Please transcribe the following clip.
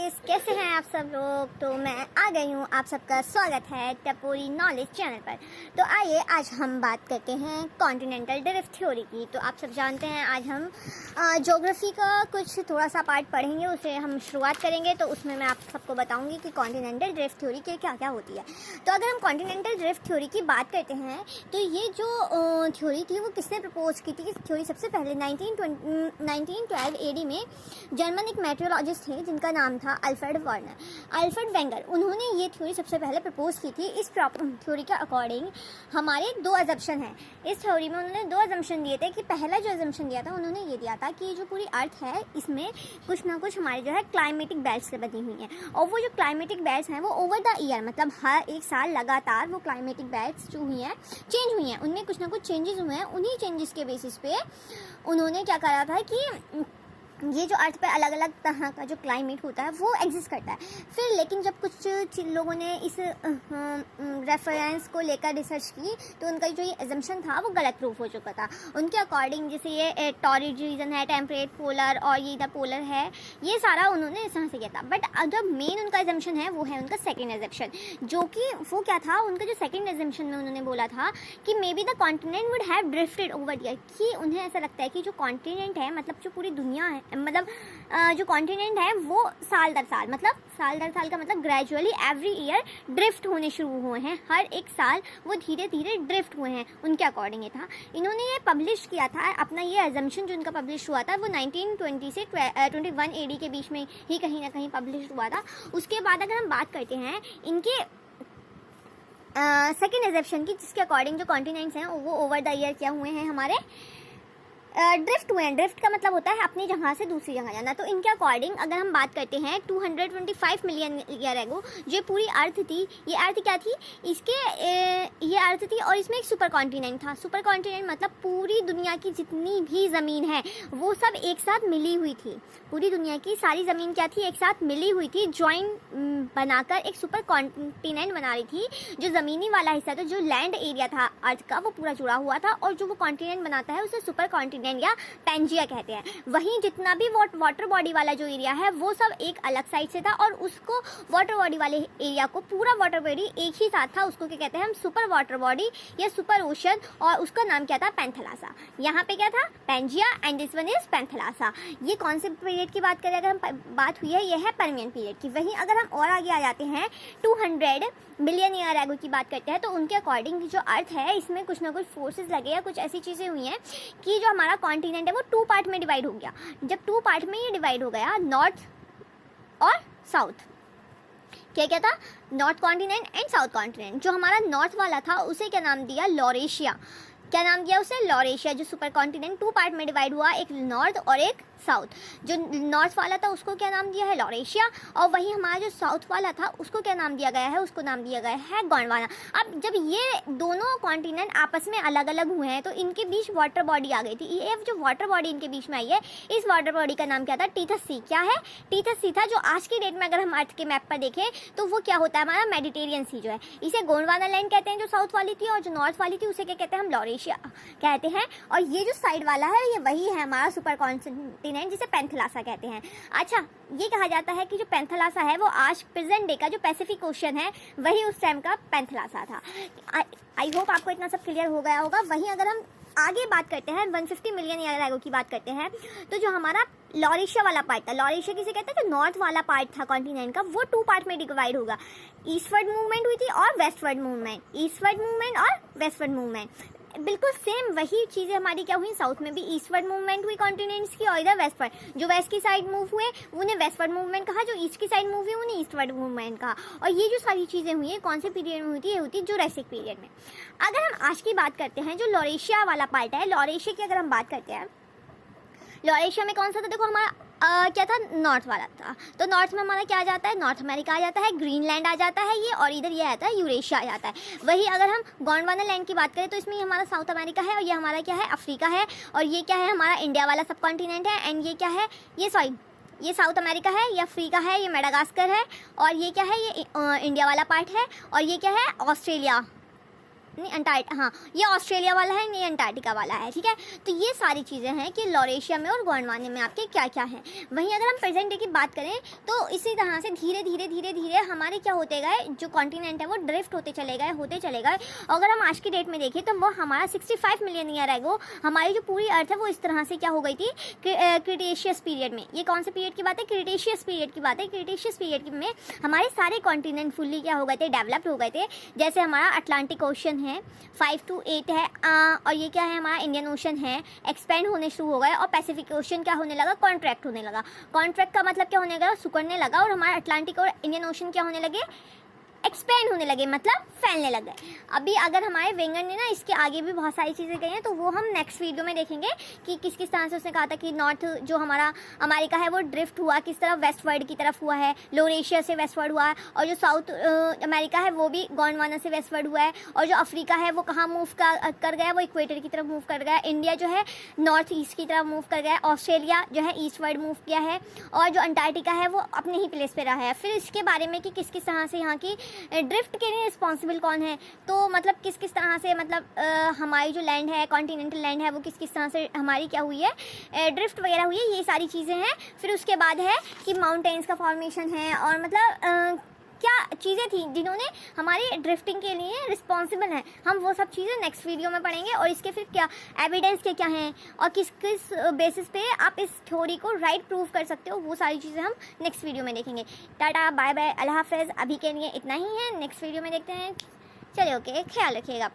Guys, कैसे हैं आप सब लोग। तो मैं आ गई हूँ, आप सबका स्वागत है टपोरी नॉलेज चैनल पर। तो आइए आज हम बात करते हैं कॉन्टिनेंटल ड्रिफ्ट थ्योरी की। तो आप सब जानते हैं आज हम ज्योग्राफी का कुछ थोड़ा सा पार्ट पढ़ेंगे, उसे हम शुरुआत करेंगे। तो उसमें मैं आप सबको बताऊंगी कि कॉन्टिनेंटल ड्रिफ्ट थ्योरी की क्या क्या होती है। तो अगर हम कॉन्टिनेंटल ड्रिफ्ट थ्योरी की बात करते हैं तो ये जो थ्योरी थी वो किसने प्रपोज की थी। इस थ्योरी सबसे पहले 1912 एडी में जर्मन एक मेट्रोलॉजिस्ट थे जिनका नाम था अल्फ्रेड वेंगर। उन्होंने ये थ्योरी सबसे पहले प्रपोज की थी। इस थ्योरी के अकॉर्डिंग हमारे दो अजम्पशन हैं। इस थ्योरी में उन्होंने दो अजम्पशन दिए थे कि पहला जो अजम्पशन दिया था उन्होंने ये दिया था कि जो पूरी अर्थ है इसमें कुछ ना कुछ हमारे जो है क्लाइमेटिक बेल्ट से बनी हुई हैं, और वो जो क्लाइमेटिक बेल्ट हैं वो ओवर द ईयर मतलब हर एक साल लगातार वो क्लाइमेटिक बेल्ट जो हुई हैं चेंज हुई हैं, उनमें कुछ ना कुछ चेंजेस हुए हैं। उन्हीं चेंजेस के बेसिस पे उन्होंने क्या करा था कि ये जो अर्थ पे अलग अलग तरह का जो क्लाइमेट होता है वो एग्जिस्ट करता है। फिर लेकिन जब कुछ लोगों ने इस रेफरेंस को लेकर रिसर्च की तो उनका जो ये एजम्पशन था वो गलत प्रूफ हो चुका था। उनके अकॉर्डिंग जैसे ये टॉरिड रीजन है, टेम्परेट पोलर और ये इधर पोलर है, ये सारा उन्होंने इस तरह से किया था। बट जो मेन उनका एजम्पशन है वो है उनका सेकेंड एजम्पशन, जो कि वो क्या था, उनका जो सेकेंड एजम्पशन में उन्होंने बोला था कि may be the continent would have drifted over year. कि उन्हें ऐसा लगता है कि जो कॉन्टिनेंट है मतलब जो पूरी दुनिया है मतलब जो कॉन्टिनेंट है वो साल दर साल का मतलब ग्रेजुअली एवरी ईयर ड्रिफ्ट होने शुरू हुए हैं। हर एक साल वो धीरे धीरे ड्रिफ्ट हुए हैं, उनके अकॉर्डिंग ये था। इन्होंने ये पब्लिश किया था अपना ये अजम्पशन जो उनका पब्लिश हुआ था वो 1920 से 21 एडी के बीच में ही कहीं ना कहीं पब्लिश हुआ था। उसके बाद अगर हम बात करते हैं इनके सेकेंड एजम्पशन की, जिसके अकॉर्डिंग जो कॉन्टिनेंट्स हैं वो ओवर द ईयर क्या हुए हैं, हमारे ड्रिफ्ट हुए हैं। ड्रिफ्ट का मतलब होता है अपनी जगह से दूसरी जगह जाना। तो इनके अकॉर्डिंग अगर हम बात करते हैं 225 मिलियन ईयर एगो जो पूरी अर्थ थी, ये अर्थ क्या थी, ये अर्थ थी और इसमें एक सुपर कॉन्टिनेंट था। सुपर कॉन्टिनेंट मतलब पूरी दुनिया की जितनी भी ज़मीन है वो सब एक साथ मिली हुई थी। पूरी दुनिया की सारी ज़मीन क्या थी, एक साथ मिली हुई थी, ज्वाइंट बनाकर एक सुपर कॉन्टिनेंट बना रही थी। जो ज़मीनी वाला हिस्सा था, जो लैंड एरिया था अर्थ का, वो पूरा जुड़ा हुआ था, और जो वो कॉन्टिनेंट बनाता है उसे सुपर कॉन्टिनेंट या पैंजिया कहते हैं। वहीं जितना भी वाटर बॉडी वाला जो एरिया है वो सब एक अलग साइड से था, और उसको वाटर बॉडी वाले एरिया को पूरा वाटर बॉडी एक ही साथ था, उसको क्या कहते हैं हम, सुपर वाटर बॉडी या सुपर ओशन, और उसका नाम क्या था, पैंथेलासा। यहाँ पे क्या था, Pangaea, and this one is Panthalassa. ये कौन से पीरियड की बात करें, अगर हम बात हुई है ये है परमियन पीरियड की। वहीं अगर हम और आगे आ जाते हैं 200 मिलियन ईयर एगो की बात करते हैं तो उनके अकॉर्डिंग जो अर्थ है इसमें कुछ ना कुछ फोर्सेस लगे या कुछ ऐसी चीज़ें हुई हैं कि जो हमारा कॉन्टिनेंट है वो 2 पार्ट में डिवाइड हो गया। जब 2 पार्ट में ये डिवाइड हो गया, नॉर्थ और साउथ, क्या था, north continent and south continent. जो हमारा नॉर्थ वाला था उसे क्या नाम दिया, लॉरेशिया। क्या नाम दिया उसे, लॉरेशिया। जो सुपर कॉन्टिनेंट 2 पार्ट में डिवाइड हुआ, एक नॉर्थ और एक साउथ। जो नॉर्थ वाला था उसको क्या नाम दिया है, लॉरेशिया, और वहीं हमारा जो साउथ वाला था उसको क्या नाम दिया गया है, उसको नाम दिया गया है गोंडवाना। अब जब ये दोनों कॉन्टिनेंट आपस में अलग अलग हुए हैं तो इनके बीच वाटर बॉडी आ गई थी। ये जो वाटर बॉडी इनके बीच में आई है, इस वाटर बॉडी का नाम क्या था, टीथस सी। क्या है, टीथस सी था, जो आज की डेट में अगर हम अर्थ के मैप पर देखें तो वो क्या होता है, हमारा मेडिटेरियन सी जो है, इसे गोंडवाना लैंड कहते हैं जो साउथ वाली थी, और जो नॉर्थ वाली थी उसे क्या कहते हैं हम, लॉरेशिया कहते हैं। और ये जो साइड वाला है ये वही है हमारा सुपर कॉन्टिनेंट जिसे पैंथेलासा कहते हैं। अच्छा, ये कहा जाता है कि जो पैंथेलासा है वो आज प्रेजेंट डे का जो पैसिफिक ओशन है वही उस टाइम का पैंथेलासा था। आई होप आपको इतना सब क्लियर हो गया होगा। वहीं अगर हम आगे बात करते हैं 150 मिलियन ईयर एगो की बात करते हैं तो जो हमारा लॉरेशिया वाला पार्ट था, लॉरेशिया किसे कहते हैं, जो नॉर्थ वाला पार्ट था कॉन्टिनेंट का, वो 2 पार्ट में डिवाइड होगा। ईस्टवर्ड मूवमेंट हुई थी और वेस्टवर्ड मूवमेंट, ईस्टवर्ड मूवमेंट और वेस्टवर्ड मूवमेंट। बिल्कुल सेम वही चीज़ें हमारी क्या हुई, साउथ में भी ईस्टवर्ड मूवमेंट हुई कॉन्टिनेंट्स की, और इधर वेस्टवर्ड। जो वेस्ट की साइड मूव हुए उन्हें वेस्टवर्ड मूवमेंट कहा, जो ईस्ट की साइड मूव हुई उन्हें ईस्टवर्ड मूवमेंट कहा। और ये जो सारी चीज़ें हुई है कौन से पीरियड में हुई थी, ये होती है जुरासिक पीरियड में। अगर हम आज की बात करते हैं, जो लॉरेशिया वाला पार्ट है, लॉरेशिया की अगर हम बात करते हैं, लॉरेशिया में कौन सा था, देखो हमारा क्या था, नॉर्थ वाला था। तो नॉर्थ में हमारा क्या आ जाता है, नॉर्थ अमेरिका आ जाता है, ग्रीनलैंड आ जाता है ये, और इधर ये आता है यूरेशिया आ जाता है। वही अगर हम गोंडवाना लैंड की बात करें तो इसमें हमारा साउथ अमेरिका है, और ये हमारा क्या है, अफ्रीका है, और ये क्या है, हमारा इंडिया वाला सब कॉन्टिनेंट है, एंड ये क्या है, ये साउथ अमेरिका है, ये अफ्रीका है, ये मेडागास्कर है, और ये क्या है, ये इंडिया वाला पार्ट है, और ये क्या है, ऑस्ट्रेलिया। नहीं हाँ ये ऑस्ट्रेलिया वाला है, ये अंटार्कटिका वाला है, ठीक है। तो ये सारी चीज़ें हैं कि लॉरेशिया में और गोंडवाना में आपके क्या क्या हैं। वहीं अगर हम प्रेजेंट डे की बात करें तो इसी तरह से धीरे धीरे हमारे क्या होते गए, जो कॉन्टिनेंट है वो ड्रिफ्ट होते चले गए। अगर हम आज की डेट में देखें तो वो हमारा 65 मिलियन ईयर एगो हमारी जो पूरी अर्थ है वो इस तरह से क्या हो गई थी क्रिटेशियस पीरियड में। ये कौन से पीरियड की बात है? क्रिटेशियस पीरियड की बात है। क्रिटेशियस पीरियड में हमारे सारे कॉन्टिनेंट फुल्ली क्या हो गए थे, डेवलप्ड हो गए थे। जैसे हमारा अटलांटिक ओशन है 5 to 8 है, और ये क्या है हमारा इंडियन ओशन है, एक्सपेंड होने शुरू हो गए। और पैसिफिक ओशन क्या होने लगा, कॉन्ट्रैक्ट होने लगा। कॉन्ट्रैक्ट का मतलब क्या होने लगा, सिकुड़ने लगा। और हमारा अटलांटिक और इंडियन ओशन क्या होने लगे, एक्सपेंड होने लगे, मतलब फैलने लगे। अभी अगर हमारे वेंगर ने ना इसके आगे भी बहुत सारी चीज़ें कही हैं तो वो हम नेक्स्ट वीडियो में देखेंगे कि किस किस तरह से उसने कहा था कि नॉर्थ जो हमारा अमेरिका है वो ड्रिफ्ट हुआ, किस तरह वेस्टवर्ड की तरफ हुआ है, लोरेशिया से वेस्टवर्ड हुआ है। और जो साउथ अमेरिका है वो भी गोंडवाना से वेस्टवर्ड हुआ है। और जो अफ्रीका है वो कहाँ मूव कर गया, वो इक्वेटर की तरफ मूव कर गया। इंडिया जो है नॉर्थ ईस्ट की तरफ मूव कर गया। ऑस्ट्रेलिया जो है ईस्टवर्ड मूव किया है। और जो अंटार्कटिका है वो अपने ही प्लेस पे रहा है। फिर इसके बारे में कि किस किस तरह से यहाँ की ड्रिफ्ट के लिए रिस्पॉन्सिबल कौन है, तो मतलब किस किस तरह से मतलब हमारी जो लैंड है, कॉन्टिनेंटल लैंड है, वो किस किस तरह से हमारी क्या हुई है, ड्रिफ्ट वगैरह हुई है, ये सारी चीज़ें हैं। फिर उसके बाद है कि माउंटेन्स का फॉर्मेशन है और मतलब क्या चीज़ें थी जिन्होंने हमारी ड्रिफ्टिंग के लिए रिस्पॉन्सिबल हैं। हम वो सब चीज़ें नेक्स्ट वीडियो में पढ़ेंगे। और इसके फिर क्या एविडेंस के क्या हैं और किस किस बेसिस पे आप इस थ्योरी को राइट प्रूव कर सकते हो, वो सारी चीज़ें हम नेक्स्ट वीडियो में देखेंगे। टाटा बाय बाय, अल्लाह हाफ़िज़। अभी के लिए इतना ही है, नेक्स्ट वीडियो में देखते हैं। चलिए ओके, ख्याल रखिएगा अपना।